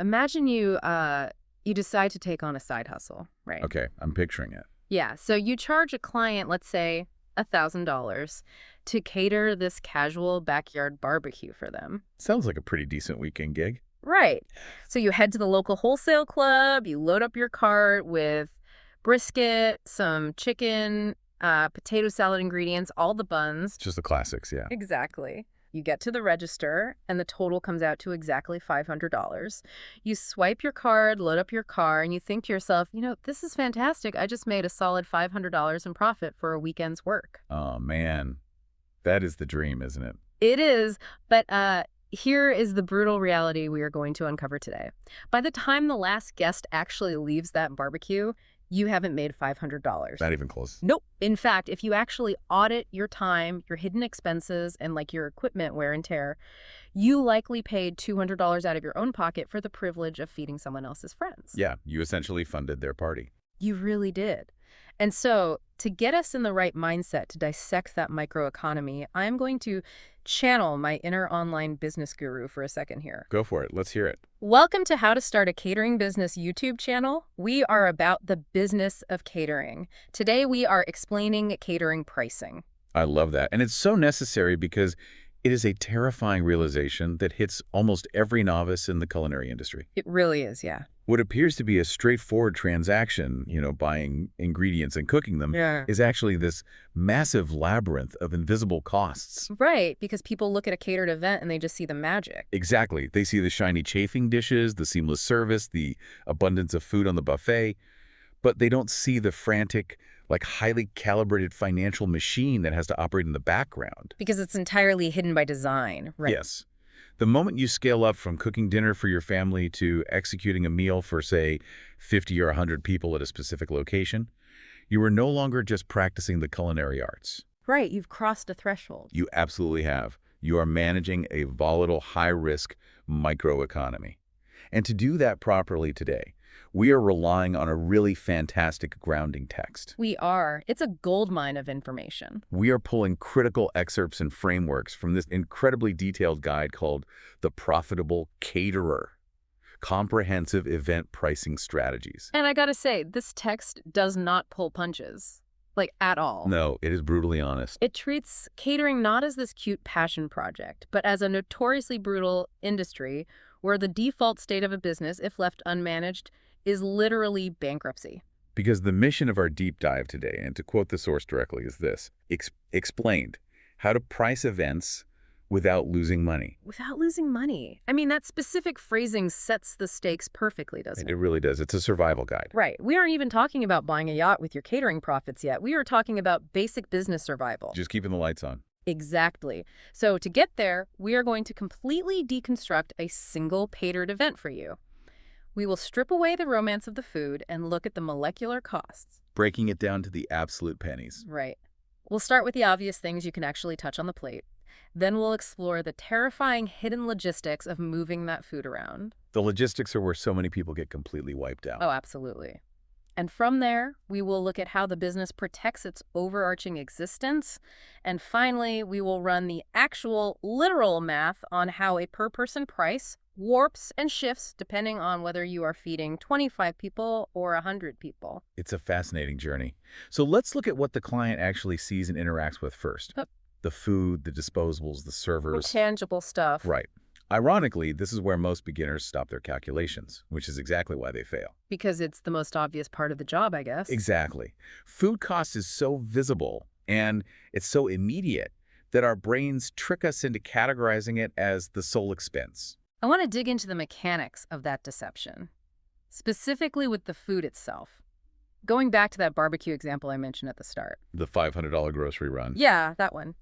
Imagine you decide to take on a side hustle, right? Okay, I'm picturing it. Yeah, so you charge a client, let's say, $1,000 to cater this casual backyard barbecue for them. Sounds like a pretty decent weekend gig. Right. So you head to the local wholesale club, you load up your cart with brisket, some chicken, potato salad ingredients, all the buns. Just the classics, yeah. Exactly. You get to the register, and the total comes out to exactly $500. You swipe your card, load up your car, and you think to yourself, this is fantastic. I just made a solid $500 in profit for a weekend's work. Oh, man. That is the dream, isn't it? It is, but here is the brutal reality we are going to uncover today. By the time the last guest actually leaves that barbecue, you haven't made $500. Not even close. Nope. In fact, if you actually audit your time, your hidden expenses, and like your equipment wear and tear, you likely paid $200 out of your own pocket for the privilege of feeding someone else's friends. Yeah, you essentially funded their party. You really did. And so, to get us in the right mindset to dissect that microeconomy, I'm going to channel my inner online business guru for a second here. Go for it. Let's hear it. Welcome to How to Start a Catering Business YouTube channel. We are about the business of catering. Today, we are explaining catering pricing. I love that. And it's so necessary because it is a terrifying realization that hits almost every novice in the culinary industry. It really is, yeah. What appears to be a straightforward transaction, buying ingredients and cooking them, is actually this massive labyrinth of invisible costs. Right, because people look at a catered event and they just see the magic. Exactly. They see the shiny chafing dishes, the seamless service, the abundance of food on the buffet, but they don't see the frantic, highly calibrated financial machine that has to operate in the background. Because it's entirely hidden by design, right? Yes. The moment you scale up from cooking dinner for your family to executing a meal for, say, 50 or 100 people at a specific location, you are no longer just practicing the culinary arts. Right, you've crossed a threshold. You absolutely have. You are managing a volatile, high-risk microeconomy. And to do that properly today, we are relying on a really fantastic grounding text. We are. It's a goldmine of information. We are pulling critical excerpts and frameworks from this incredibly detailed guide called The Profitable Caterer: Comprehensive Event Pricing Strategies. And I gotta say, this text does not pull punches. At all. No, it is brutally honest. It treats catering not as this cute passion project, but as a notoriously brutal industry where the default state of a business, if left unmanaged, is literally bankruptcy. Because the mission of our deep dive today, and to quote the source directly, is this: explained how to price events without losing money. Without losing money. I mean, that specific phrasing sets the stakes perfectly, doesn't it? It really does. It's a survival guide. Right. We aren't even talking about buying a yacht with your catering profits yet. We are talking about basic business survival. Just keeping the lights on. Exactly. So to get there, we are going to completely deconstruct a single catered event for you. We will strip away the romance of the food and look at the molecular costs. Breaking it down to the absolute pennies. Right. We'll start with the obvious things you can actually touch on the plate. Then we'll explore the terrifying hidden logistics of moving that food around. The logistics are where so many people get completely wiped out. Oh, absolutely. And from there, we will look at how the business protects its overarching existence. And finally, we will run the actual literal math on how a per-person price warps and shifts depending on whether you are feeding 25 people or 100 people. It's a fascinating journey. So let's look at what the client actually sees and interacts with first. The food, the disposables, the servers. Tangible stuff. Right. Ironically, this is where most beginners stop their calculations, which is exactly why they fail. Because it's the most obvious part of the job, I guess. Exactly. Food cost is so visible and it's so immediate that our brains trick us into categorizing it as the sole expense. I want to dig into the mechanics of that deception, specifically with the food itself. Going back to that barbecue example I mentioned at the start. The $500 grocery run. Yeah, that one.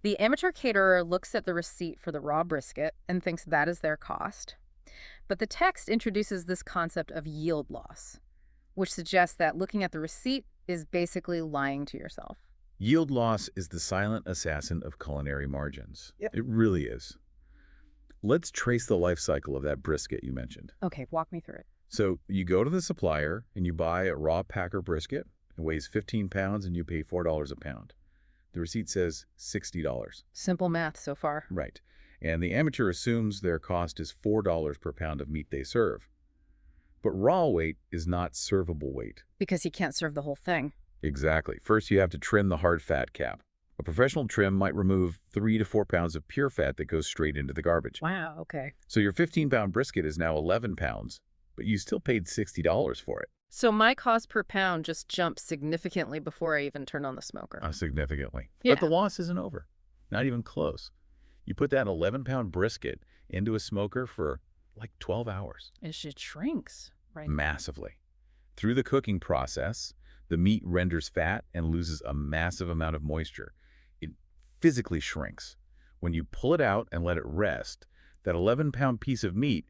The amateur caterer looks at the receipt for the raw brisket and thinks that is their cost. But the text introduces this concept of yield loss, which suggests that looking at the receipt is basically lying to yourself. Yield loss is the silent assassin of culinary margins. Yep. It really is. Let's trace the life cycle of that brisket you mentioned. Okay, walk me through it. So you go to the supplier and you buy a raw packer brisket. It weighs 15 pounds and you pay $4 a pound. The receipt says $60. Simple math so far. Right. and the amateur assumes their cost is $4 per pound of meat they serve. But raw weight is not servable weight. Because he can't serve the whole thing. Exactly. First, you have to trim the hard fat cap. A professional trim might remove 3 to 4 pounds of pure fat that goes straight into the garbage. Wow, okay. So your 15-pound brisket is now 11 pounds, but you still paid $60 for it. So my cost per pound just jumped significantly before I even turned on the smoker. Significantly. Yeah. But the loss isn't over. Not even close. You put that 11-pound brisket into a smoker for like 12 hours. It shrinks, right? Massively. Through the cooking process, the meat renders fat and loses a massive amount of moisture. It physically shrinks. When you pull it out and let it rest, that 11-pound piece of meat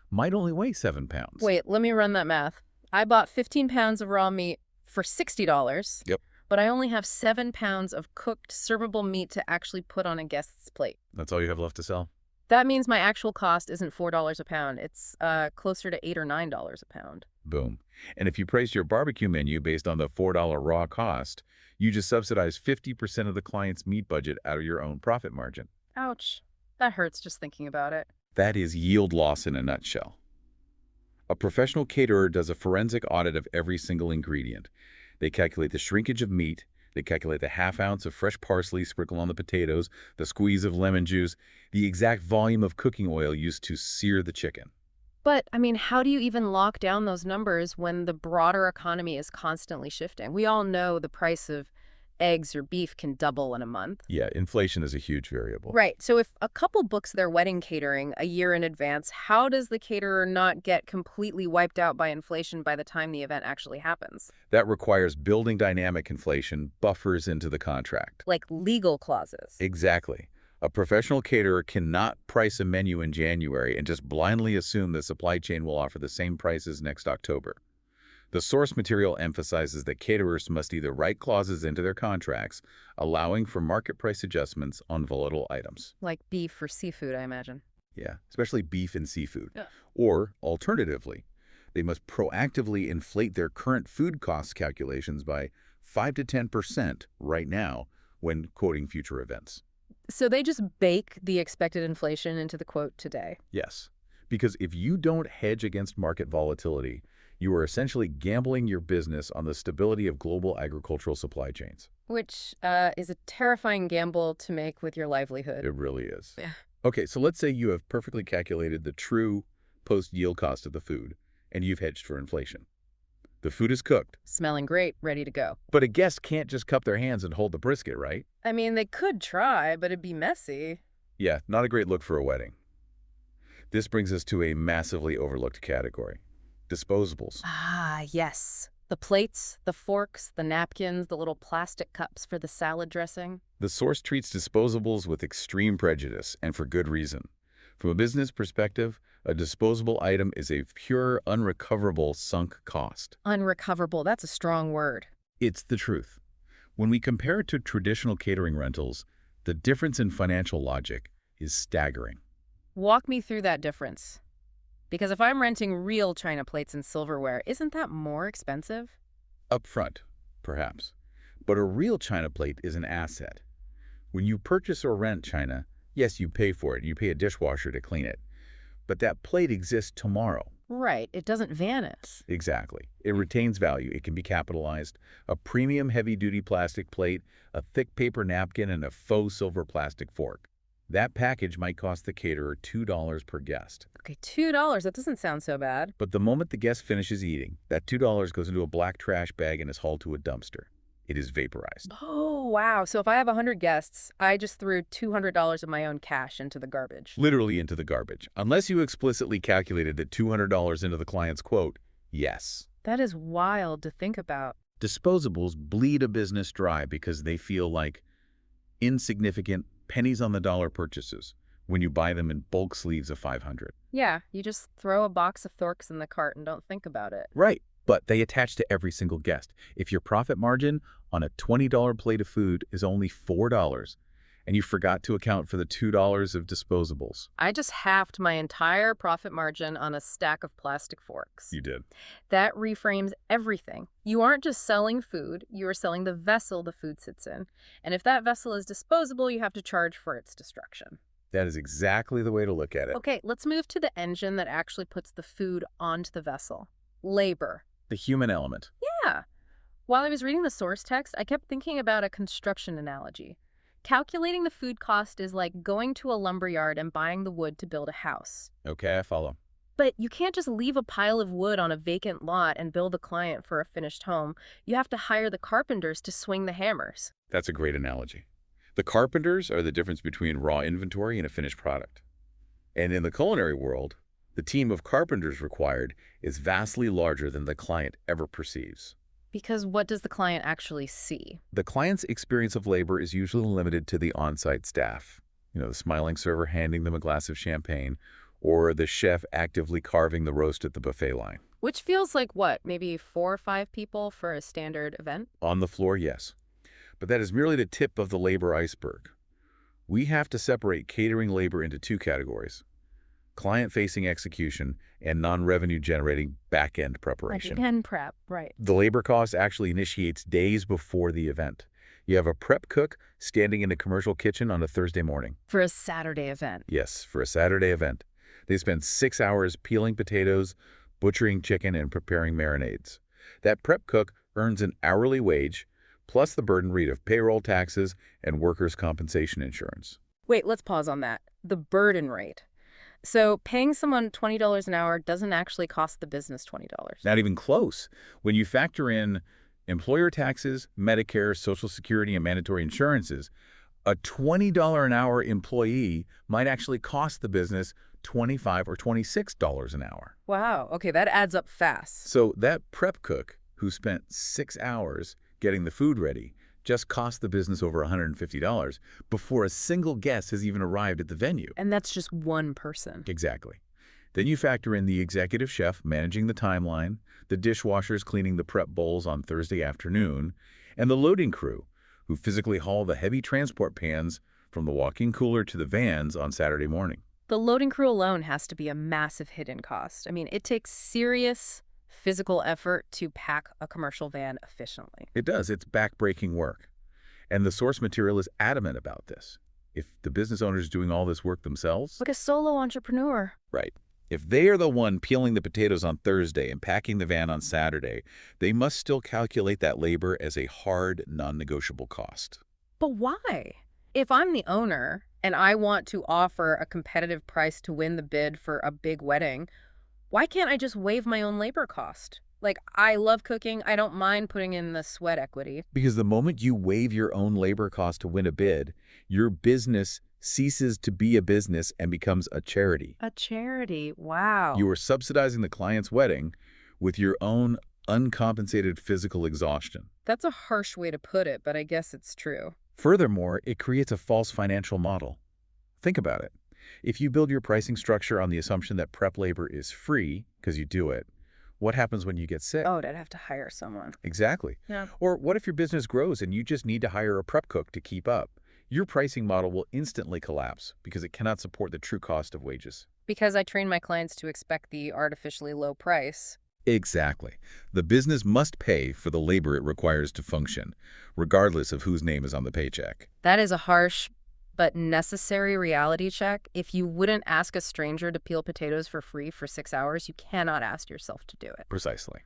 might only weigh 7 pounds. Wait, let me run that math. I bought 15 pounds of raw meat for $60. Yep. But I only have 7 pounds of cooked, servable meat to actually put on a guest's plate. That's all you have left to sell? That means my actual cost isn't $4 a pound. It's closer to $8 or $9 a pound. Boom. And if you priced your barbecue menu based on the $4 raw cost, you just subsidize 50% of the client's meat budget out of your own profit margin. Ouch. That hurts just thinking about it. That is yield loss in a nutshell. A professional caterer does a forensic audit of every single ingredient. They calculate the shrinkage of meat, they calculate the half ounce of fresh parsley sprinkled on the potatoes, the squeeze of lemon juice, the exact volume of cooking oil used to sear the chicken. But, I mean, how do you even lock down those numbers when the broader economy is constantly shifting? We all know the price of eggs or beef can double in a month. Yeah, inflation is a huge variable. Right. So if a couple books their wedding catering a year in advance, how does the caterer not get completely wiped out by inflation by the time the event actually happens? That requires building dynamic inflation buffers into the contract. Like legal clauses. Exactly. A professional caterer cannot price a menu in January and just blindly assume the supply chain will offer the same prices next October. The source material emphasizes that caterers must either write clauses into their contracts, allowing for market price adjustments on volatile items. Like beef or seafood, I imagine. Yeah, especially beef and seafood. Yeah. Or, alternatively, they must proactively inflate their current food cost calculations by 5 to 10% right now when quoting future events. So they just bake the expected inflation into the quote today. Yes, because if you don't hedge against market volatility, you are essentially gambling your business on the stability of global agricultural supply chains. Which is a terrifying gamble to make with your livelihood. It really is. Yeah. Okay, so let's say you have perfectly calculated the true post-yield cost of the food, and you've hedged for inflation. The food is cooked. Smelling great, ready to go. But a guest can't just cup their hands and hold the brisket, right? I mean, they could try, but it'd be messy. Yeah, not a great look for a wedding. This brings us to a massively overlooked category. Disposables. Ah, yes. The plates, the forks, the napkins, the little plastic cups for the salad dressing. The source treats disposables with extreme prejudice, and for good reason. From a business perspective, a disposable item is a pure, unrecoverable sunk cost. Unrecoverable, that's a strong word. It's the truth. When we compare it to traditional catering rentals, the difference in financial logic is staggering. Walk me through that difference. Because if I'm renting real china plates and silverware, isn't that more expensive? Up front, perhaps. But a real china plate is an asset. When you purchase or rent china, yes, you pay for it. You pay a dishwasher to clean it. But that plate exists tomorrow. Right, it doesn't vanish. Exactly. It retains value. It can be capitalized. A premium heavy-duty plastic plate, a thick paper napkin, and a faux silver plastic fork. That package might cost the caterer $2 per guest. Okay, $2, that doesn't sound so bad. But the moment the guest finishes eating, that $2 goes into a black trash bag and is hauled to a dumpster. It is vaporized. Oh, wow. So if I have 100 guests, I just threw $200 of my own cash into the garbage. Literally into the garbage. Unless you explicitly calculated that $200 into the client's quote, yes. That is wild to think about. Disposables bleed a business dry because they feel like insignificant pennies-on-the-dollar purchases when you buy them in bulk sleeves of 500. Yeah, you just throw a box of forks in the cart and don't think about it. Right, but they attach to every single guest. If your profit margin on a $20 plate of food is only $4, and you forgot to account for the $2 of disposables. I just halved my entire profit margin on a stack of plastic forks. You did. That reframes everything. You aren't just selling food, you are selling the vessel the food sits in. And if that vessel is disposable, you have to charge for its destruction. That is exactly the way to look at it. Okay, let's move to the engine that actually puts the food onto the vessel. Labor. The human element. Yeah. While I was reading the source text, I kept thinking about a construction analogy. Calculating the food cost is like going to a lumberyard and buying the wood to build a house. Okay, I follow. But you can't just leave a pile of wood on a vacant lot and bill the client for a finished home. You have to hire the carpenters to swing the hammers. That's a great analogy. The carpenters are the difference between raw inventory and a finished product. And in the culinary world, the team of carpenters required is vastly larger than the client ever perceives. Because what does the client actually see? The client's experience of labor is usually limited to the on-site staff. The smiling server handing them a glass of champagne, or the chef actively carving the roast at the buffet line. Which feels like what, maybe 4 or 5 people for a standard event? On the floor, yes. But that is merely the tip of the labor iceberg. We have to separate catering labor into 2 categories: client-facing execution and non-revenue generating back-end preparation. Back-end prep, right. The labor cost actually initiates days before the event. You have a prep cook standing in a commercial kitchen on a Thursday morning. For a Saturday event. Yes, for a Saturday event. They spend 6 hours peeling potatoes, butchering chicken, and preparing marinades. That prep cook earns an hourly wage, plus the burden rate of payroll taxes and workers' compensation insurance. Wait, let's pause on that. The burden rate. So paying someone $20 an hour doesn't actually cost the business $20. Not even close. When you factor in employer taxes, Medicare, Social Security, and mandatory insurances, a $20 an hour employee might actually cost the business $25 or $26 an hour. Wow, okay, that adds up fast. So that prep cook who spent 6 hours getting the food ready just cost the business over $150 before a single guest has even arrived at the venue. And that's just one person. Exactly. Then you factor in the executive chef managing the timeline, the dishwashers cleaning the prep bowls on Thursday afternoon, and the loading crew who physically haul the heavy transport pans from the walk-in cooler to the vans on Saturday morning. The loading crew alone has to be a massive hidden cost. I mean, it takes serious physical effort to pack a commercial van efficiently. It does. It's back-breaking work. And the source material is adamant about this. If the business owner is doing all this work themselves... Like a solo entrepreneur. Right. If they are the one peeling the potatoes on Thursday and packing the van on Saturday, they must still calculate that labor as a hard, non-negotiable cost. But why? If I'm the owner and I want to offer a competitive price to win the bid for a big wedding, why can't I just waive my own labor cost? Like, I love cooking. I don't mind putting in the sweat equity. Because the moment you waive your own labor cost to win a bid, your business ceases to be a business and becomes a charity. A charity, wow. You are subsidizing the client's wedding with your own uncompensated physical exhaustion. That's a harsh way to put it, but I guess it's true. Furthermore, it creates a false financial model. Think about it. If you build your pricing structure on the assumption that prep labor is free, because you do it, what happens when you get sick? Oh, I'd have to hire someone. Exactly. Yeah. Or what if your business grows and you just need to hire a prep cook to keep up? Your pricing model will instantly collapse because it cannot support the true cost of wages. Because I train my clients to expect the artificially low price. Exactly. The business must pay for the labor it requires to function, regardless of whose name is on the paycheck. That is a harsh but necessary reality check. If you wouldn't ask a stranger to peel potatoes for free for 6 hours, you cannot ask yourself to do it. Precisely.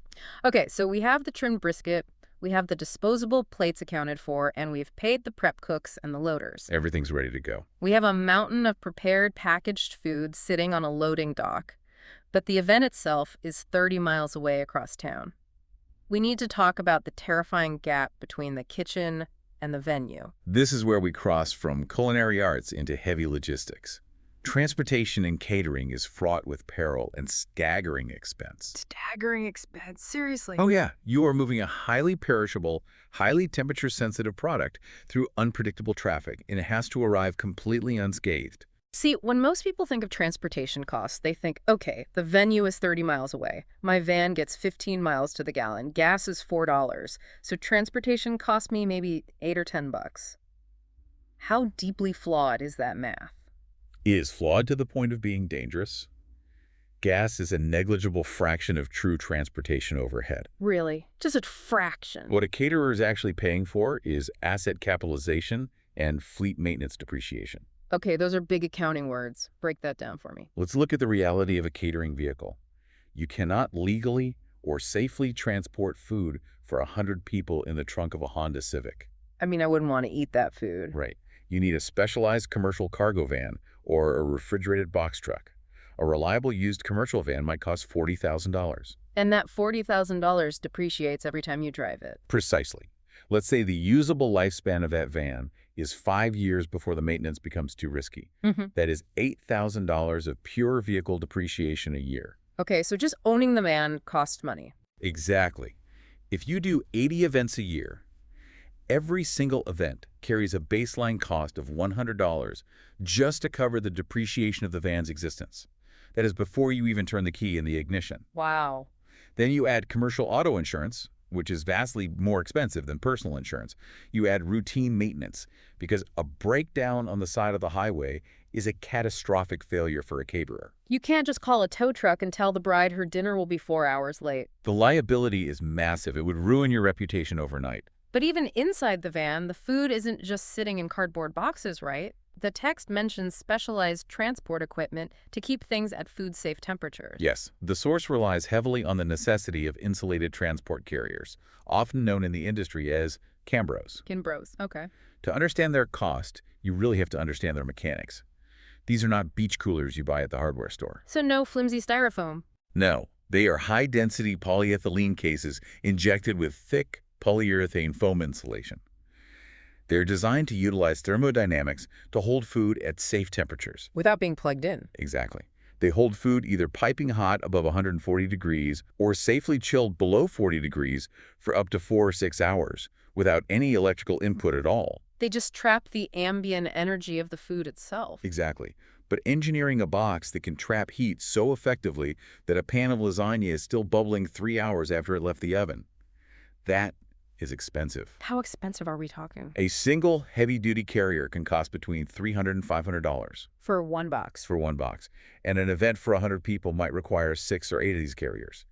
Okay, so we have the trimmed brisket, we have the disposable plates accounted for, and we've paid the prep cooks and the loaders. Everything's ready to go. We have a mountain of prepared packaged food sitting on a loading dock, but the event itself is 30 miles away across town. We need to talk about the terrifying gap between the kitchen and the venue. This is where we cross from culinary arts into heavy logistics. Transportation and catering is fraught with peril and staggering expense. Staggering expense, seriously. Oh yeah, you are moving a highly perishable, highly temperature-sensitive product through unpredictable traffic, and it has to arrive completely unscathed. See, when most people think of transportation costs, they think, okay, the venue is 30 miles away. My van gets 15 miles to the gallon. Gas is $4. So transportation costs me maybe $8 or $10. How deeply flawed is that math? It is flawed to the point of being dangerous. Gas is a negligible fraction of true transportation overhead. Really? Just a fraction. What a caterer is actually paying for is asset capitalization and fleet maintenance depreciation. Okay, those are big accounting words. Break that down for me. Let's look at the reality of a catering vehicle. You cannot legally or safely transport food for 100 people in the trunk of a Honda Civic. I mean, I wouldn't want to eat that food. Right. You need a specialized commercial cargo van or a refrigerated box truck. A reliable used commercial van might cost $40,000. And that $40,000 depreciates every time you drive it. Precisely. Let's say the usable lifespan of that van is 5 years before the maintenance becomes too risky. That is $8,000 of pure vehicle depreciation a year. Okay, so just owning the van costs money. Exactly. If you do 80 events a year, every single event carries a baseline cost of $100 just to cover the depreciation of the van's existence. That is before you even turn the key in the ignition. Wow. Then you add commercial auto insurance, which is vastly more expensive than personal insurance. You add routine maintenance, because a breakdown on the side of the highway is a catastrophic failure for a caterer. You can't just call a tow truck and tell the bride her dinner will be 4 hours late. The liability is massive. It would ruin your reputation overnight. But even inside the van, the food isn't just sitting in cardboard boxes, right? The text mentions specialized transport equipment to keep things at food-safe temperatures. Yes, the source relies heavily on the necessity of insulated transport carriers, often known in the industry as Cambros. Kinbros, okay. To understand their cost, you really have to understand their mechanics. These are not beach coolers you buy at the hardware store. So no flimsy styrofoam. No, they are high-density polyethylene cases injected with thick polyurethane foam insulation. They're designed to utilize thermodynamics to hold food at safe temperatures. Without being plugged in. Exactly. They hold food either piping hot above 140 degrees or safely chilled below 40 degrees for up to 4 or 6 hours without any electrical input at all. They just trap the ambient energy of the food itself. Exactly. But engineering a box that can trap heat so effectively that a pan of lasagna is still bubbling 3 hours after it left the oven, that is expensive. How expensive are we talking? A single heavy-duty carrier can cost between $300 and $500 For one box. for one box, and an event for 100 people might require 6 or 8 of these carriers.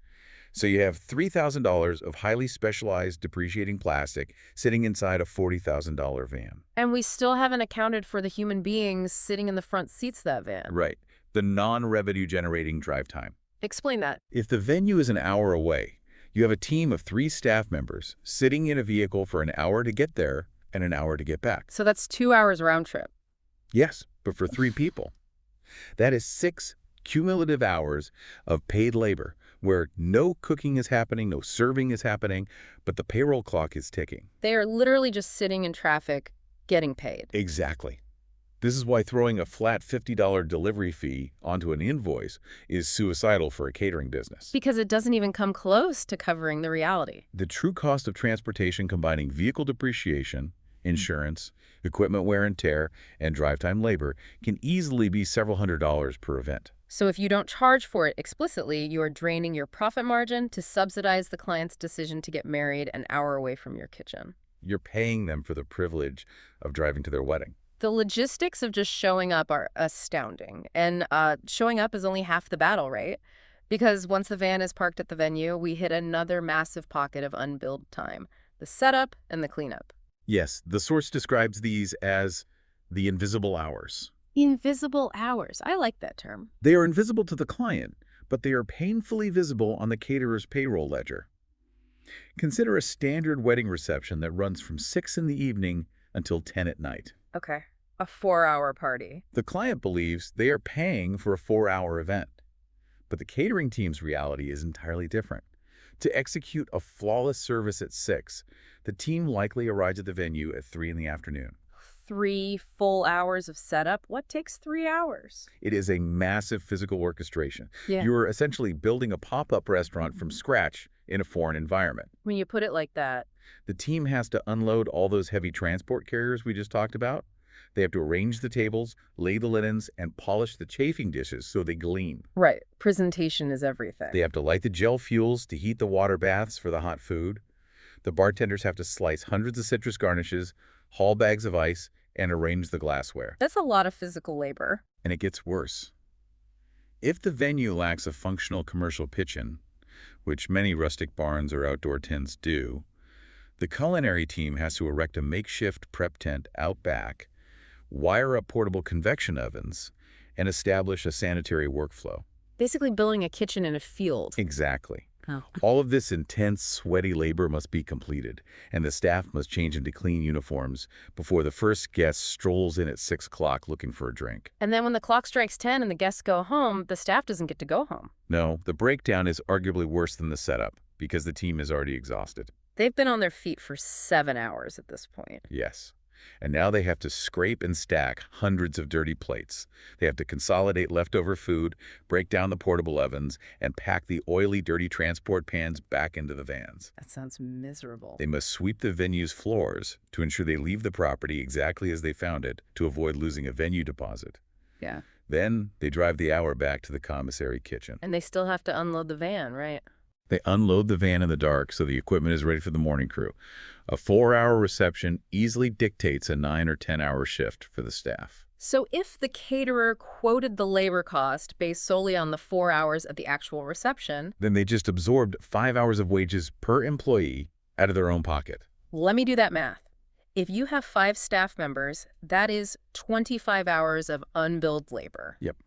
So you have $3,000 of highly specialized depreciating plastic sitting inside a $40,000 van. And we still haven't accounted for the human beings sitting in the front seats of that van. Right. The non-revenue generating drive time. Explain that. If the venue is an hour away, you have a team of 3 staff members sitting in a vehicle for an hour to get there and an hour to get back. So that's 2 hours round trip. Yes, but for 3 people. That is 6 cumulative hours of paid labor where no cooking is happening, no serving is happening, but the payroll clock is ticking. They are literally just sitting in traffic, getting paid. Exactly. This is why throwing a flat $50 delivery fee onto an invoice is suicidal for a catering business. Because it doesn't even come close to covering the reality. The true cost of transportation combining vehicle depreciation, insurance, equipment wear and tear, and drive time labor can easily be several $100s per event. So if you don't charge for it explicitly, you are draining your profit margin to subsidize the client's decision to get married an hour away from your kitchen. You're paying them for the privilege of driving to their wedding. The logistics of just showing up are astounding. And showing up is only half the battle, right? Because once the van is parked at the venue, we hit another massive pocket of unbilled time, the setup and the cleanup. Yes, the source describes these as the invisible hours. Invisible hours. I like that term. They are invisible to the client, but they are painfully visible on the caterer's payroll ledger. Consider a standard wedding reception that runs from 6 in the evening until 10 at night. Okay. A 4-hour party. The client believes they are paying for a 4-hour event, but the catering team's reality is entirely different. To execute a flawless service at 6, the team likely arrives at the venue at 3 in the afternoon. 3 full hours of setup? What takes 3 hours? It is a massive physical orchestration. Yeah. You are essentially building a pop-up restaurant from scratch in a foreign environment. When you put it like that. The team has to unload all those heavy transport carriers we just talked about. They have to arrange the tables, lay the linens, and polish the chafing dishes so they gleam. Right. Presentation is everything. They have to light the gel fuels to heat the water baths for the hot food. The bartenders have to slice hundreds of citrus garnishes, haul bags of ice, and arrange the glassware. That's a lot of physical labor. And it gets worse. If the venue lacks a functional commercial kitchen, which many rustic barns or outdoor tents do, the culinary team has to erect a makeshift prep tent out back wire up portable convection ovens, and establish a sanitary workflow. Basically building a kitchen in a field. Exactly. Oh. All of this intense, sweaty labor must be completed, and the staff must change into clean uniforms before the first guest strolls in at 6 o'clock looking for a drink. And then when the clock strikes 10 and the guests go home, the staff doesn't get to go home. No, the breakdown is arguably worse than the setup, because the team is already exhausted. They've been on their feet for 7 hours at this point. Yes. And now they have to scrape and stack hundreds of dirty plates. They have to consolidate leftover food, break down the portable ovens, and pack the oily, dirty transport pans back into the vans. That sounds miserable. They must sweep the venue's floors to ensure they leave the property exactly as they found it to avoid losing a venue deposit. Yeah. Then they drive the hour back to the commissary kitchen. And they still have to unload the van, right? They unload the van in the dark so the equipment is ready for the morning crew. A 4-hour reception easily dictates a 9 or 10-hour shift for the staff. So if the caterer quoted the labor cost based solely on the 4 hours at the actual reception, Then they just absorbed 5 hours of wages per employee out of their own pocket. let me do that math. If you have 5 staff members, that is 25 hours of unbilled labor. Yep.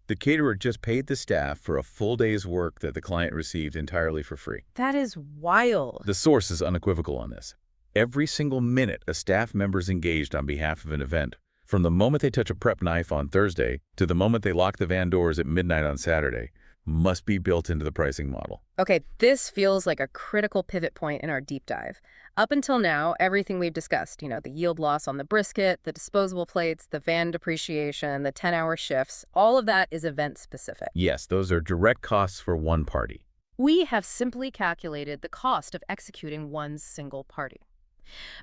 The caterer just paid the staff for a full day's work that the client received entirely for free. That is wild. The source is unequivocal on this. Every single minute a staff member is engaged on behalf of an event, from the moment they touch a prep knife on Thursday to the moment they lock the van doors at midnight on Saturday, must be built into the pricing model. Okay, this feels like a critical pivot point in our deep dive. Up until now, everything we've discussed, the yield loss on the brisket, the disposable plates, the van depreciation, the 10-hour shifts, all of that is event-specific. Yes, those are direct costs for one party. We have simply calculated the cost of executing one single party.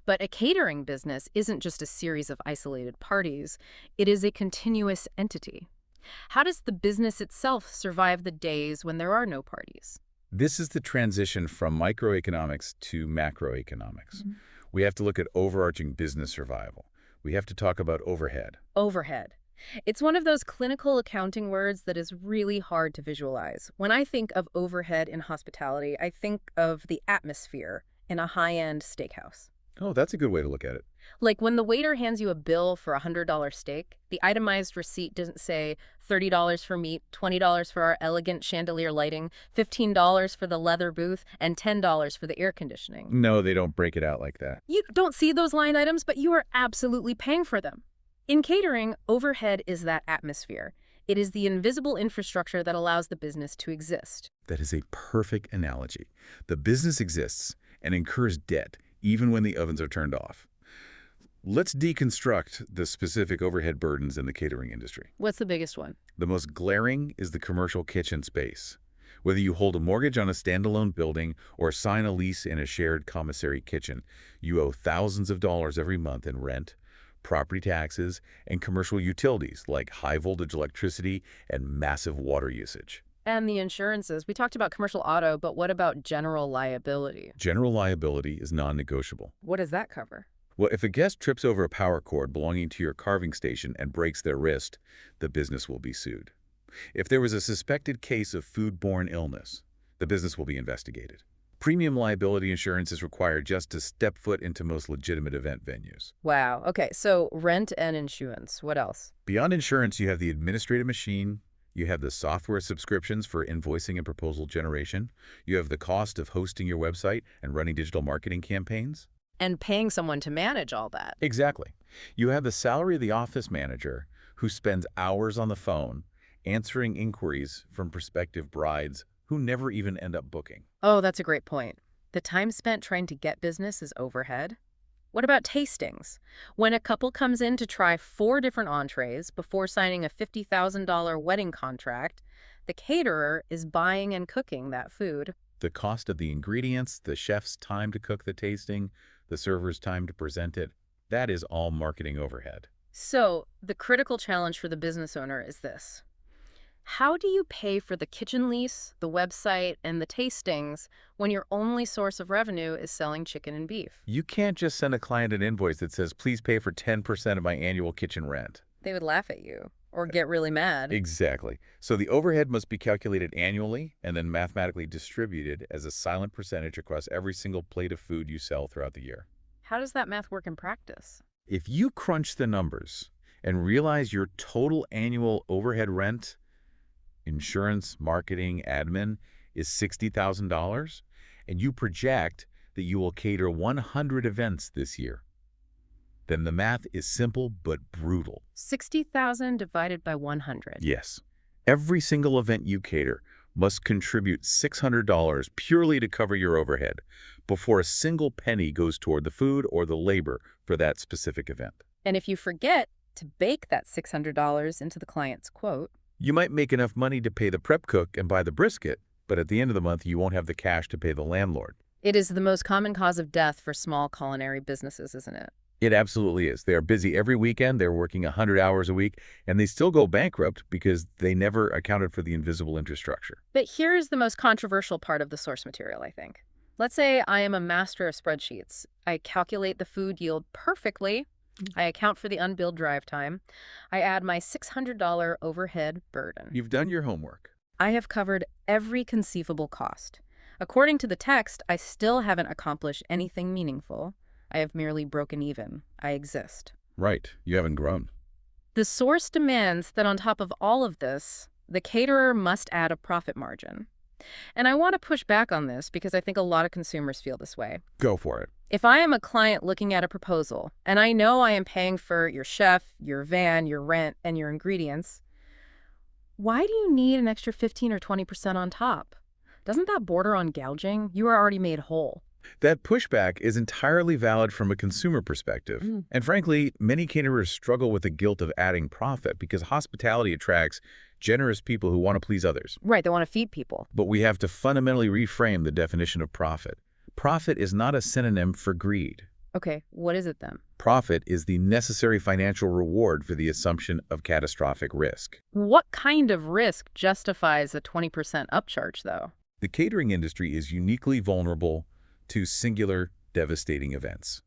But a catering business isn't just a series of isolated parties. It is a continuous entity. How does the business itself survive the days when there are no parties? This is the transition from microeconomics to macroeconomics. We have to look at overarching business survival. We have to talk about overhead. Overhead. It's one of those clinical accounting words that is really hard to visualize. When I think of overhead in hospitality, I think of the atmosphere in a high-end steakhouse. Oh, that's a good way to look at it. Like when the waiter hands you a bill for a $100 steak, the itemized receipt doesn't say $30 for meat, $20 for our elegant chandelier lighting, $15 for the leather booth, and $10 for the air conditioning. No, they don't break it out like that. You don't see those line items, but you are absolutely paying for them. In catering, overhead is that atmosphere. It is the invisible infrastructure that allows the business to exist. That is a perfect analogy. The business exists and incurs debt even when the ovens are turned off. Let's deconstruct the specific overhead burdens in the catering industry. What's the biggest one? The most glaring is the commercial kitchen space. Whether you hold a mortgage on a standalone building or sign a lease in a shared commissary kitchen, you owe thousands of dollars every month in rent, property taxes, and commercial utilities like high-voltage electricity and massive water usage. And the insurances. We talked about commercial auto, but what about general liability? General liability is non-negotiable. What does that cover? Well, if a guest trips over a power cord belonging to your carving station and breaks their wrist, the business will be sued. If there was a suspected case of foodborne illness, the business will be investigated. Premium liability insurance is required just to step foot into most legitimate event venues. Wow. Okay, so rent and insurance. What else? Beyond insurance, you have the administrative machine, you have the software subscriptions for invoicing and proposal generation, you have the cost of hosting your website and running digital marketing campaigns. And paying someone to manage all that. Exactly. You have the salary of the office manager who spends hours on the phone answering inquiries from prospective brides who never even end up booking. Oh, that's a great point. The time spent trying to get business is overhead. What about tastings? When a couple comes in to try 4 different entrees before signing a $50,000 wedding contract, the caterer is buying and cooking that food. The cost of the ingredients, the chef's time to cook the tasting, the server's time to present it, that is all marketing overhead. So, the critical challenge for the business owner is this. How do you pay for the kitchen lease, the website, and the tastings when your only source of revenue is selling chicken and beef? You can't just send a client an invoice that says, please pay for 10% of my annual kitchen rent. They would laugh at you or get really mad. Exactly. So the overhead must be calculated annually and then mathematically distributed as a silent percentage across every single plate of food you sell throughout the year. How does that math work in practice? If you crunch the numbers, and realize your total annual overhead rent, insurance, marketing, admin is $60,000, and you project that you will cater 100 events this year, then the math is simple but brutal. 60,000 divided by 100. Yes. Every single event you cater must contribute $600 purely to cover your overhead before a single penny goes toward the food or the labor for that specific event. And if you forget to bake that $600 into the client's quote, You might make enough money to pay the prep cook and buy the brisket, but at the end of the month, you won't have the cash to pay the landlord. it is the most common cause of death for small culinary businesses, isn't it? It absolutely is. They are busy every weekend. They're working 100 hours a week, and they still go bankrupt because they never accounted for the invisible infrastructure. But here's the most controversial part of the source material, I think. Let's say I am a master of spreadsheets. I calculate the food yield perfectly. I account for the unbilled drive time. I add my $600 overhead burden. You've done your homework. I have covered every conceivable cost. According to the text, I still haven't accomplished anything meaningful. I have merely broken even. I exist. Right. You haven't grown. The source demands that on top of all of this, the caterer must add a profit margin. And I want to push back on this because I think a lot of consumers feel this way. Go for it. If I am a client looking at a proposal, and I know I am paying for your chef, your van, your rent, and your ingredients, why do you need an extra 15 or 20% on top? Doesn't that border on gouging? You are already made whole. That pushback is entirely valid from a consumer perspective. And frankly, many caterers struggle with the guilt of adding profit because hospitality attracts generous people who want to please others. Right, they want to feed people. But we have to fundamentally reframe the definition of profit. Profit is not a synonym for greed. Okay, what is it then? Profit is the necessary financial reward for the assumption of catastrophic risk. What kind of risk justifies a 20% upcharge, though? The catering industry is uniquely vulnerable to singular, devastating events.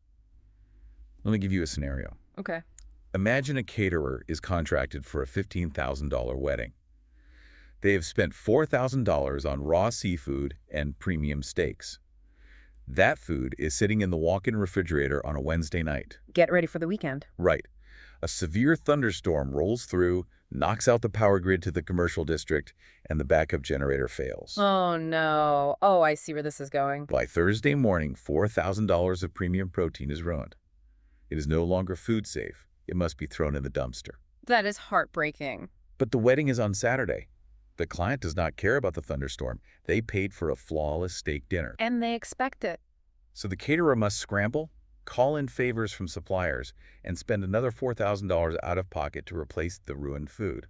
Let me give you a scenario. Okay. Imagine a caterer is contracted for a $15,000 wedding. They have spent $4,000 on raw seafood and premium steaks. That food is sitting in the walk-in refrigerator on a Wednesday night. Get ready for the weekend. Right. A severe thunderstorm rolls through, knocks out the power grid to the commercial district, and the backup generator fails. Oh, no. Oh, I see where this is going. By Thursday morning, $4,000 of premium protein is ruined. It is no longer food safe. It must be thrown in the dumpster. That is heartbreaking. But the wedding is on Saturday. The client does not care about the thunderstorm. They paid for a flawless steak dinner. And they expect it. So the caterer must scramble, call in favors from suppliers, and spend another $4,000 out of pocket to replace the ruined food.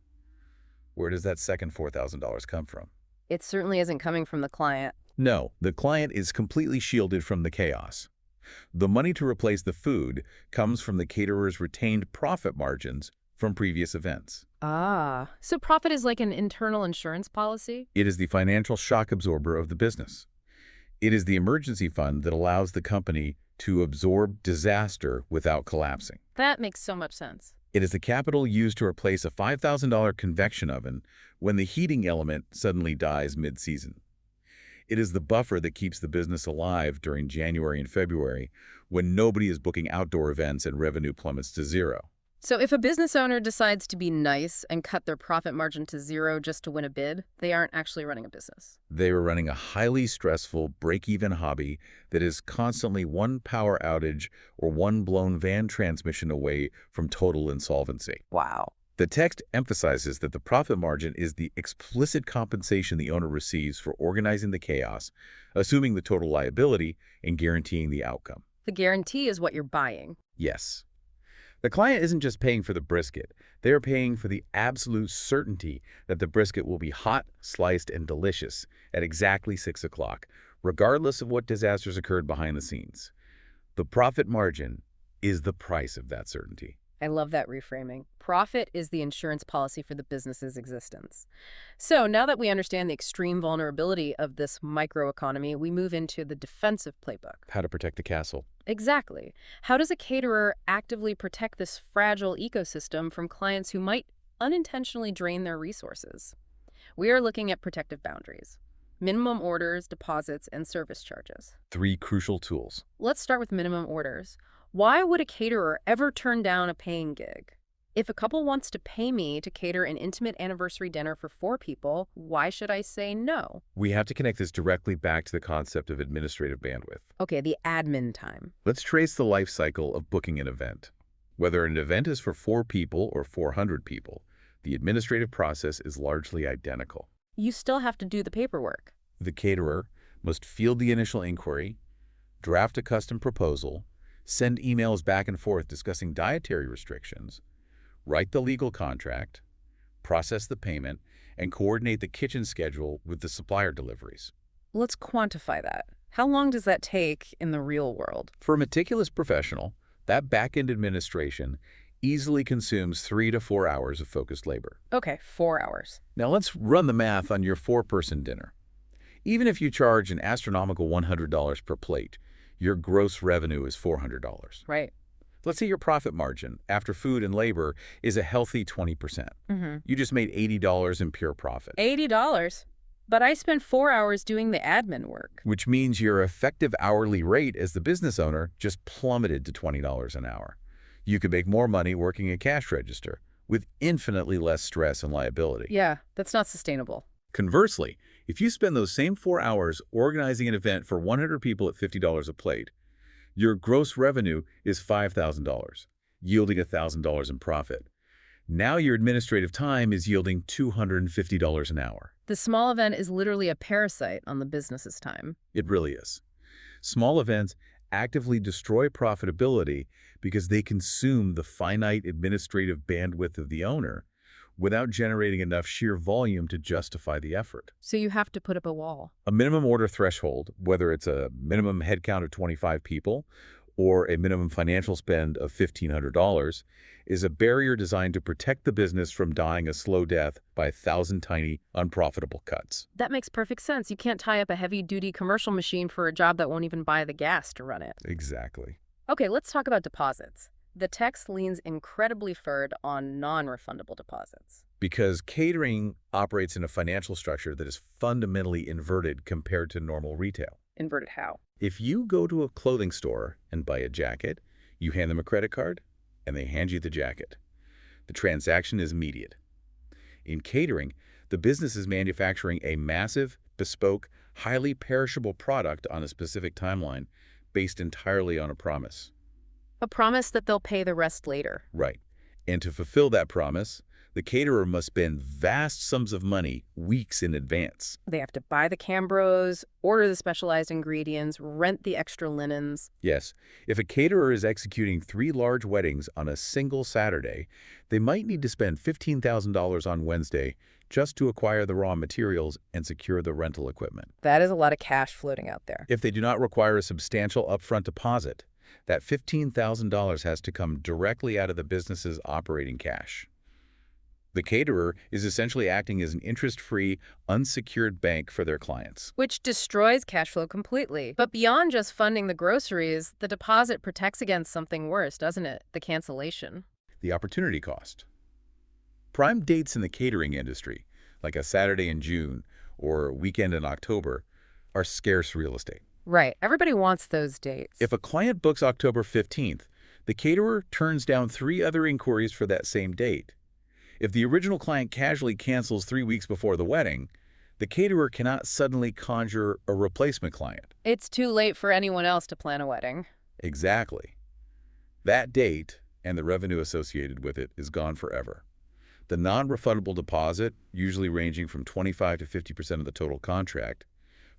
Where does that second $4,000 come from? It certainly isn't coming from the client. No, the client is completely shielded from the chaos. The money to replace the food comes from the caterer's retained profit margins from previous events. Ah, so profit is like an internal insurance policy? It is the financial shock absorber of the business. It is the emergency fund that allows the company to absorb disaster without collapsing. That makes so much sense. It is the capital used to replace a $5,000 convection oven when the heating element suddenly dies mid-season. It is the buffer that keeps the business alive during January and February when nobody is booking outdoor events and revenue plummets to zero. So if a business owner decides to be nice and cut their profit margin to zero just to win a bid, they aren't actually running a business. They were running a highly stressful, break-even hobby that is constantly one power outage or one blown van transmission away from total insolvency. Wow. The text emphasizes that the profit margin is the explicit compensation the owner receives for organizing the chaos, assuming the total liability, and guaranteeing the outcome. The guarantee is what you're buying. Yes. The client isn't just paying for the brisket. They are paying for the absolute certainty that the brisket will be hot, sliced, and delicious at exactly 6 o'clock, regardless of what disasters occurred behind the scenes. The profit margin is the price of that certainty. I love that reframing. Profit is the insurance policy for the business's existence. So now that we understand the extreme vulnerability of this microeconomy, we move into the defensive playbook. How to protect the castle. Exactly. How does a caterer actively protect this fragile ecosystem from clients who might unintentionally drain their resources? We are looking at protective boundaries: minimum orders, deposits, and service charges. 3 crucial tools. Let's start with minimum orders. Why would a caterer ever turn down a paying gig? If a couple wants to pay me to cater an intimate anniversary dinner for 4 people, why should I say no? We have to connect this directly back to the concept of administrative bandwidth. Okay, the admin time. Let's trace the life cycle of booking an event. Whether an event is for 4 people or 400 people, the administrative process is largely identical. You still have to do the paperwork. The caterer must field the initial inquiry, draft a custom proposal, send emails back and forth discussing dietary restrictions, write the legal contract, process the payment, and coordinate the kitchen schedule with the supplier deliveries. Let's quantify that. How long does that take in the real world? For a meticulous professional, that back-end administration easily consumes 3 to 4 hours of focused labor. Okay, 4 hours. Now let's run the math on your 4-person dinner. Even if you charge an astronomical $100 per plate, your gross revenue is $400. Right. Let's say your profit margin, after food and labor, is a healthy 20%. You just made $80 in pure profit. $80? But I spent 4 hours doing the admin work. Which means your effective hourly rate as the business owner just plummeted to $20 an hour. You could make more money working a cash register with infinitely less stress and liability. Yeah, that's not sustainable. Conversely, if you spend those same 4 hours organizing an event for 100 people at $50 a plate, your gross revenue is $5,000, yielding $1,000 in profit. Now your administrative time is yielding $250 an hour. The small event is literally a parasite on the business's time. It really is. Small events actively destroy profitability because they consume the finite administrative bandwidth of the owner without generating enough sheer volume to justify the effort. So you have to put up a wall. A minimum order threshold, whether it's a minimum headcount of 25 people or a minimum financial spend of $1,500, is a barrier designed to protect the business from dying a slow death by 1,000 tiny, unprofitable cuts. That makes perfect sense. You can't tie up a heavy-duty commercial machine for a job that won't even buy the gas to run it. Exactly. Okay, let's talk about deposits. The text leans incredibly forward on non-refundable deposits. Because catering operates in a financial structure that is fundamentally inverted compared to normal retail. Inverted how? If you go to a clothing store and buy a jacket, you hand them a credit card, and they hand you the jacket. The transaction is immediate. In catering, the business is manufacturing a massive, bespoke, highly perishable product on a specific timeline based entirely on a promise. A promise that they'll pay the rest later. Right. And to fulfill that promise, the caterer must spend vast sums of money weeks in advance. They have to buy the Cambros, order the specialized ingredients, rent the extra linens. Yes, if a caterer is executing 3 large weddings on a single Saturday, they might need to spend $15,000 on Wednesday just to acquire the raw materials and secure the rental equipment. That is a lot of cash floating out there. If they do not require a substantial upfront deposit, that $15,000 has to come directly out of the business's operating cash. The caterer is essentially acting as an interest-free, unsecured bank for their clients. Which destroys cash flow completely. But beyond just funding the groceries, the deposit protects against something worse, doesn't it? The cancellation. The opportunity cost. Prime dates in the catering industry, like a Saturday in June or a weekend in October, are scarce real estate. Right. Everybody wants those dates. If a client books October 15th, the caterer turns down 3 other inquiries for that same date. If the original client casually cancels 3 weeks before the wedding, the caterer cannot suddenly conjure a replacement client. It's too late for anyone else to plan a wedding. Exactly. That date and the revenue associated with it is gone forever. The non-refundable deposit, usually ranging from 25 to 50% of the total contract,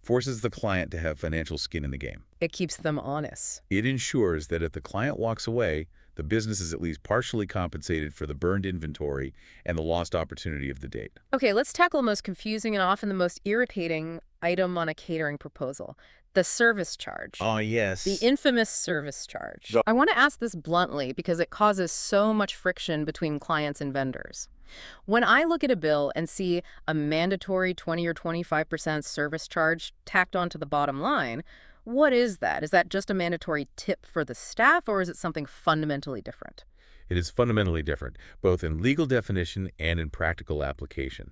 forces the client to have financial skin in the game. It keeps them honest. It ensures that if the client walks away, the business is at least partially compensated for the burned inventory and the lost opportunity of the date. Okay, let's tackle the most confusing and often the most irritating item on a catering proposal, the service charge. Oh, yes. The infamous service charge. I want to ask this bluntly because it causes so much friction between clients and vendors. When I look at a bill and see a mandatory 20 or 25% service charge tacked onto the bottom line, what is that? Is that just a mandatory tip for the staff, or is it something fundamentally different? It is fundamentally different, both in legal definition and in practical application.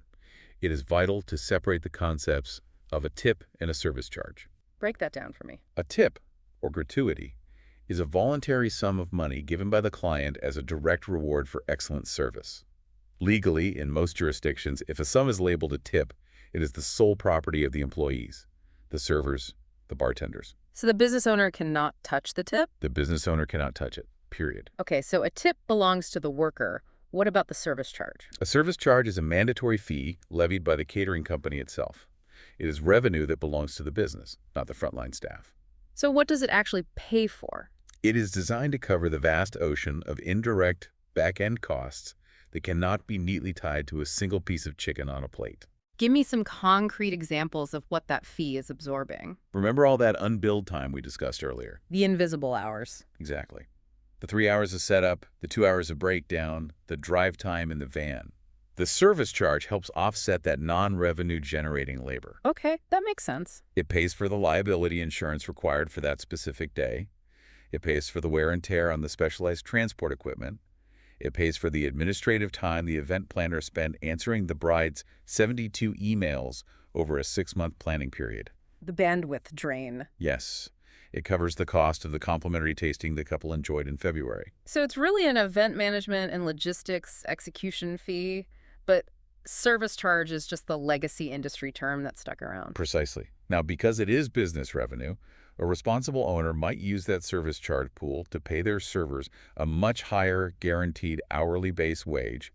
It is vital to separate the concepts of a tip and a service charge. Break that down for me. A tip, or gratuity, is a voluntary sum of money given by the client as a direct reward for excellent service. Legally, in most jurisdictions, if a sum is labeled a tip, it is the sole property of the employees, the servers, the bartenders. So the business owner cannot touch the tip? The business owner cannot touch it, period. Okay, so a tip belongs to the worker. What about the service charge? A service charge is a mandatory fee levied by the catering company itself. It is revenue that belongs to the business, not the frontline staff. So what does it actually pay for? It is designed to cover the vast ocean of indirect back-end costs that cannot be neatly tied to a single piece of chicken on a plate. Give me some concrete examples of what that fee is absorbing. Remember all that unbilled time we discussed earlier? The invisible hours. Exactly. The 3 hours of setup, the 2 hours of breakdown, the drive time in the van. The service charge helps offset that non-revenue generating labor. Okay, that makes sense. It pays for the liability insurance required for that specific day. It pays for the wear and tear on the specialized transport equipment. It pays for the administrative time the event planner spent answering the bride's 72 emails over a 6-month planning period. The bandwidth drain. Yes, it covers the cost of the complimentary tasting the couple enjoyed in February. So it's really an event management and logistics execution fee, but service charge is just the legacy industry term that stuck around. Precisely. Now, because it is business revenue, a responsible owner might use that service charge pool to pay their servers a much higher guaranteed hourly base wage,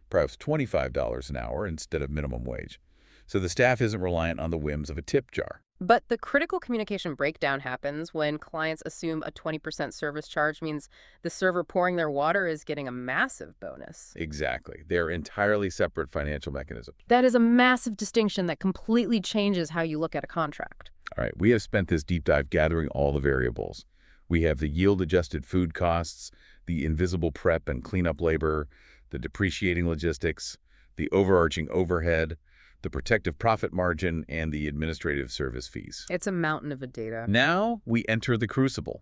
perhaps $25 an hour instead of minimum wage. So the staff isn't reliant on the whims of a tip jar. But the critical communication breakdown happens when clients assume a 20% service charge means the server pouring their water is getting a massive bonus. Exactly. They're entirely separate financial mechanisms. That is a massive distinction that completely changes how you look at a contract. All right, we have spent this deep dive gathering all the variables. We have the yield-adjusted food costs, the invisible prep and cleanup labor, the depreciating logistics, the overarching overhead, the protective profit margin, and the administrative service fees. It's a mountain of data. Now we enter the crucible.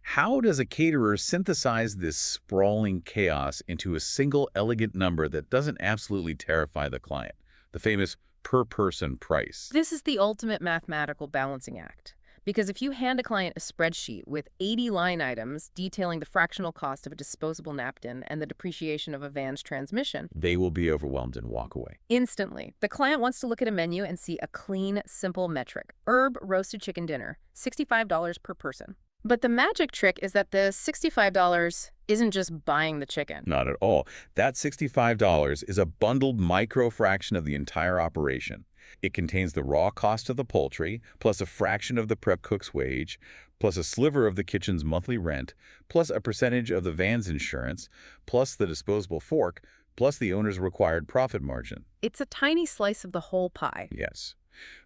How does a caterer synthesize this sprawling chaos into a single elegant number that doesn't absolutely terrify the client? The famous per-person price. This is the ultimate mathematical balancing act. Because if you hand a client a spreadsheet with 80 line items detailing the fractional cost of a disposable napkin and the depreciation of a van's transmission, they will be overwhelmed and walk away. Instantly. The client wants to look at a menu and see a clean, simple metric. Herb roasted chicken dinner, $65 per person. But the magic trick is that the $65 isn't just buying the chicken. Not at all. That $65 is a bundled micro fraction of the entire operation. It contains the raw cost of the poultry, plus a fraction of the prep cook's wage, plus a sliver of the kitchen's monthly rent, plus a percentage of the van's insurance, plus the disposable fork, plus the owner's required profit margin. It's a tiny slice of the whole pie. Yes.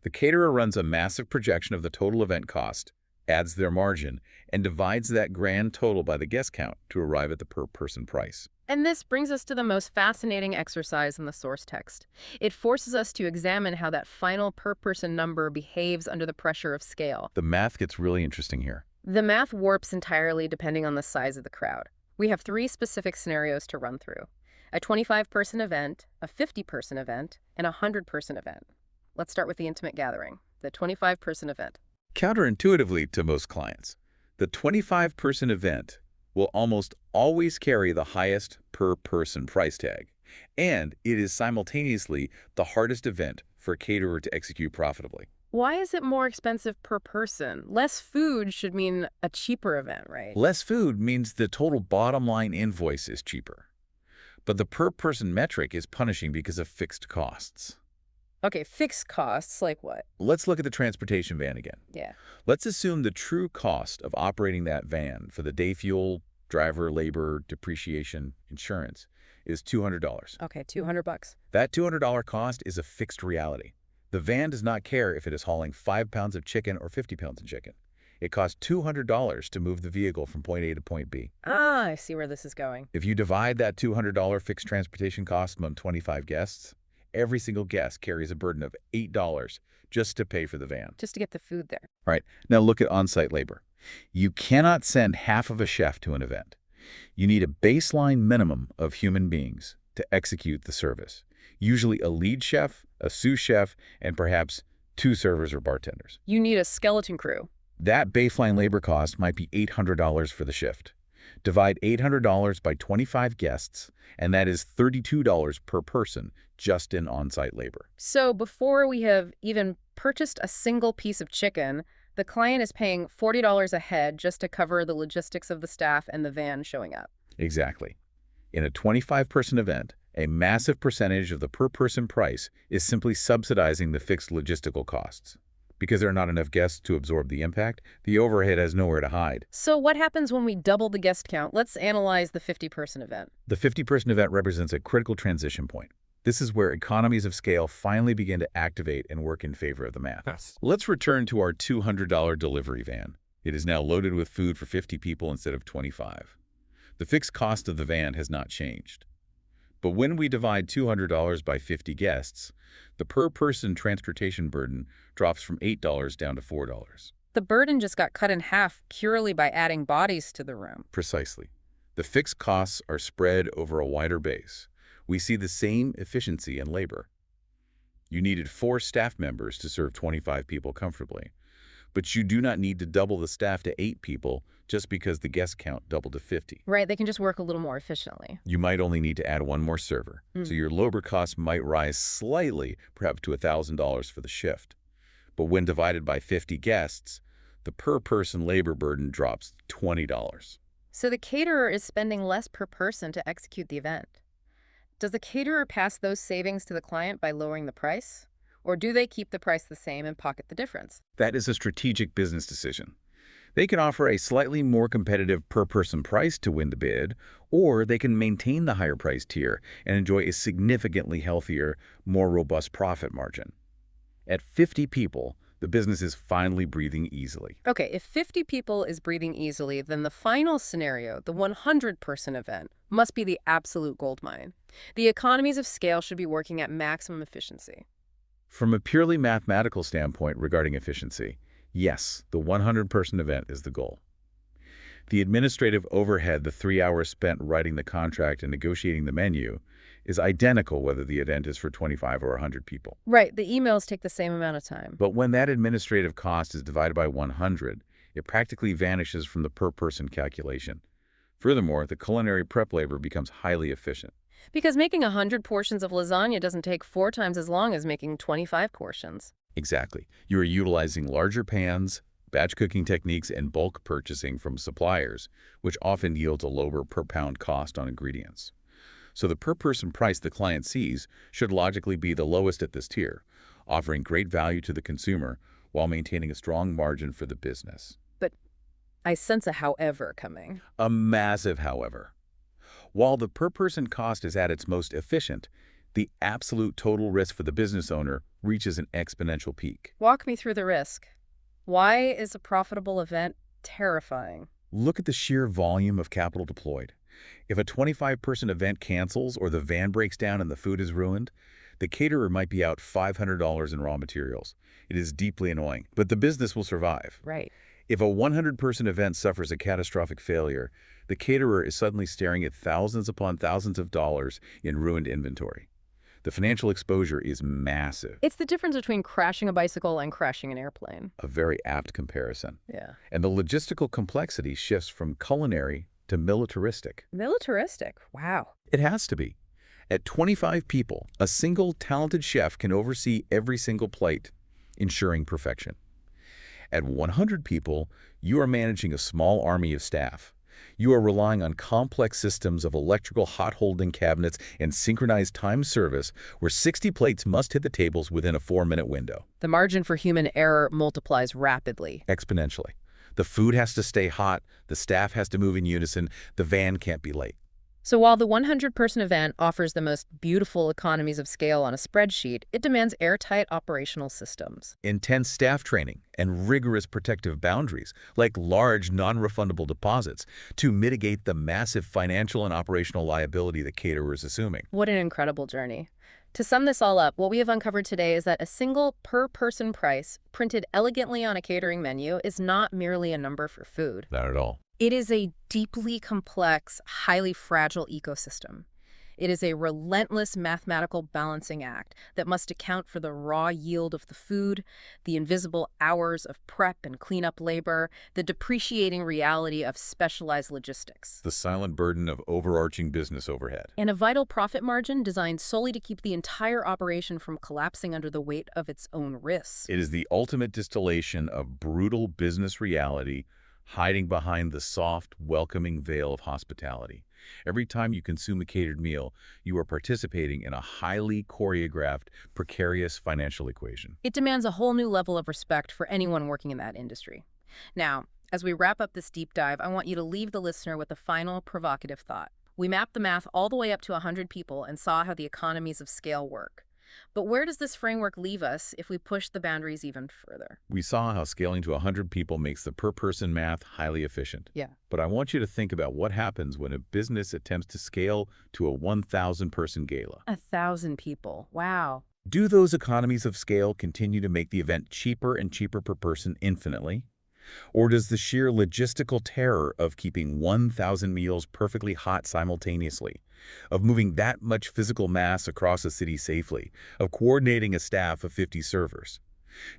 The caterer runs a massive projection of the total event cost, adds their margin, and divides that grand total by the guest count to arrive at the per-person price. And this brings us to the most fascinating exercise in the source text. It forces us to examine how that final per-person number behaves under the pressure of scale. The math gets really interesting here. The math warps entirely depending on the size of the crowd. We have 3 specific scenarios to run through: a 25-person event, a 50-person event, and a 100-person event. Let's start with the intimate gathering, the 25-person event. Counterintuitively to most clients, the 25-person event will almost always carry the highest per-person price tag, and it is simultaneously the hardest event for a caterer to execute profitably. Why is it more expensive per person? Less food should mean a cheaper event, right? Less food means the total bottom line invoice is cheaper, but the per-person metric is punishing because of fixed costs. Okay, fixed costs, like what? Let's look at the transportation van again. Yeah. Let's assume the true cost of operating that van for the day fuel, driver, labor, depreciation, insurance is $200. Okay, $200. That $200 cost is a fixed reality. The van does not care if it is hauling 5 pounds of chicken or 50 pounds of chicken. It costs $200 to move the vehicle from point A to point B. Ah, I see where this is going. If you divide that $200 fixed transportation cost among 25 guests, every single guest carries a burden of $8 just to pay for the van. Just to get the food there. All right, now look at on-site labor. You cannot send half of a chef to an event. You need a baseline minimum of human beings to execute the service. Usually a lead chef, a sous chef, and perhaps 2 servers or bartenders. You need a skeleton crew. That baseline labor cost might be $800 for the shift. Divide $800 by 25 guests, and that is $32 per person just in on-site labor. So before we have even purchased a single piece of chicken, the client is paying $40 a head just to cover the logistics of the staff and the van showing up. Exactly. In a 25-person event, a massive percentage of the per-person price is simply subsidizing the fixed logistical costs. Because there are not enough guests to absorb the impact, the overhead has nowhere to hide. So what happens when we double the guest count? Let's analyze the 50-person event. The 50-person event represents a critical transition point. This is where economies of scale finally begin to activate and work in favor of the math. Yes. Let's return to our $200 delivery van. It is now loaded with food for 50 people instead of 25. The fixed cost of the van has not changed. But when we divide $200 by 50 guests, the per-person transportation burden drops from $8 down to $4. The burden just got cut in half purely by adding bodies to the room. Precisely. The fixed costs are spread over a wider base. We see the same efficiency in labor. You needed 4 staff members to serve 25 people comfortably, but you do not need to double the staff to 8 people just because the guest count doubled to 50. Right, they can just work a little more efficiently. You might only need to add 1 more server, so your labor costs might rise slightly, perhaps to $1,000 for the shift. But when divided by 50 guests, the per-person labor burden drops $20. So the caterer is spending less per person to execute the event. Does the caterer pass those savings to the client by lowering the price? Or do they keep the price the same and pocket the difference? That is a strategic business decision. They can offer a slightly more competitive per-person price to win the bid, or they can maintain the higher price tier and enjoy a significantly healthier, more robust profit margin. At 50 people, the business is finally breathing easily. Okay, if 50 people is breathing easily, then the final scenario, the 100-person event, must be the absolute goldmine. The economies of scale should be working at maximum efficiency. From a purely mathematical standpoint regarding efficiency, yes, the 100-person event is the goal. The administrative overhead, the 3 hours spent writing the contract and negotiating the menu, is identical whether the event is for 25 or 100 people. Right, the emails take the same amount of time. But when that administrative cost is divided by 100, it practically vanishes from the per-person calculation. Furthermore, the culinary prep labor becomes highly efficient. Because making 100 portions of lasagna doesn't take 4 times as long as making 25 portions. Exactly. You are utilizing larger pans, batch cooking techniques, and bulk purchasing from suppliers, which often yields a lower per-pound cost on ingredients. So the per-person price the client sees should logically be the lowest at this tier, offering great value to the consumer while maintaining a strong margin for the business. But I sense a however coming. A massive however. While the per-person cost is at its most efficient, the absolute total risk for the business owner reaches an exponential peak. Walk me through the risk. Why is a profitable event terrifying? Look at the sheer volume of capital deployed. If a 25-person event cancels or the van breaks down and the food is ruined, the caterer might be out $500 in raw materials. It is deeply annoying, but the business will survive. Right. If a 100-person event suffers a catastrophic failure, the caterer is suddenly staring at thousands upon thousands of dollars in ruined inventory. The financial exposure is massive. It's the difference between crashing a bicycle and crashing an airplane. A very apt comparison. Yeah. And the logistical complexity shifts from culinary to militaristic. Militaristic. Wow. It has to be. At 25 people, a single talented chef can oversee every single plate, ensuring perfection. At 100 people, you are managing a small army of staff. You are relying on complex systems of electrical hot-holding cabinets and synchronized time service where 60 plates must hit the tables within a 4-minute window. The margin for human error multiplies rapidly. Exponentially. The food has to stay hot, the staff has to move in unison, the van can't be late. So while the 100-person event offers the most beautiful economies of scale on a spreadsheet, it demands airtight operational systems. Intense staff training and rigorous protective boundaries, like large non-refundable deposits, to mitigate the massive financial and operational liability the caterer is assuming. What an incredible journey. To sum this all up, what we have uncovered today is that a single per-person price printed elegantly on a catering menu is not merely a number for food. Not at all. It is a deeply complex, highly fragile ecosystem. It is a relentless mathematical balancing act that must account for the raw yield of the food, the invisible hours of prep and cleanup labor, the depreciating reality of specialized logistics, The silent burden of overarching business overhead. and a vital profit margin designed solely to keep the entire operation from collapsing under the weight of its own risk. It is the ultimate distillation of brutal business reality hiding behind the soft, welcoming veil of hospitality. Every time you consume a catered meal, you are participating in a highly choreographed, precarious financial equation. It demands a whole new level of respect for anyone working in that industry. Now, as we wrap up this deep dive, I want you to leave the listener with a final provocative thought. We mapped the math all the way up to 100 people and saw how the economies of scale work. But where does this framework leave us if we push the boundaries even further? We saw how scaling to 100 people makes the per-person math highly efficient. Yeah. But I want you to think about what happens when a business attempts to scale to a 1,000-person gala. 1,000 people. Wow. Do those economies of scale continue to make the event cheaper and cheaper per person infinitely? Or does the sheer logistical terror of keeping 1,000 meals perfectly hot simultaneously, of moving that much physical mass across a city safely, of coordinating a staff of 50 servers,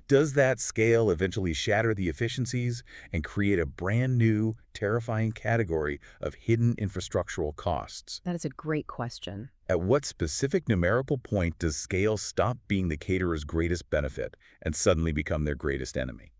does that scale eventually shatter the efficiencies and create a brand new, terrifying category of hidden infrastructural costs? That is a great question. At what specific numerical point does scale stop being the caterer's greatest benefit and suddenly become their greatest enemy?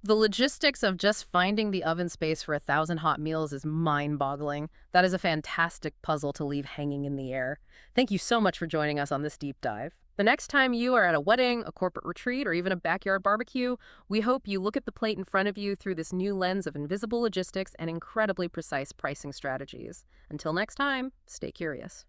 The logistics of just finding the oven space for 1,000 hot meals is mind-boggling. That is a fantastic puzzle to leave hanging in the air. Thank you so much for joining us on this deep dive. The next time you are at a wedding, a corporate retreat, or even a backyard barbecue, we hope you look at the plate in front of you through this new lens of invisible logistics and incredibly precise pricing strategies. Until next time, stay curious.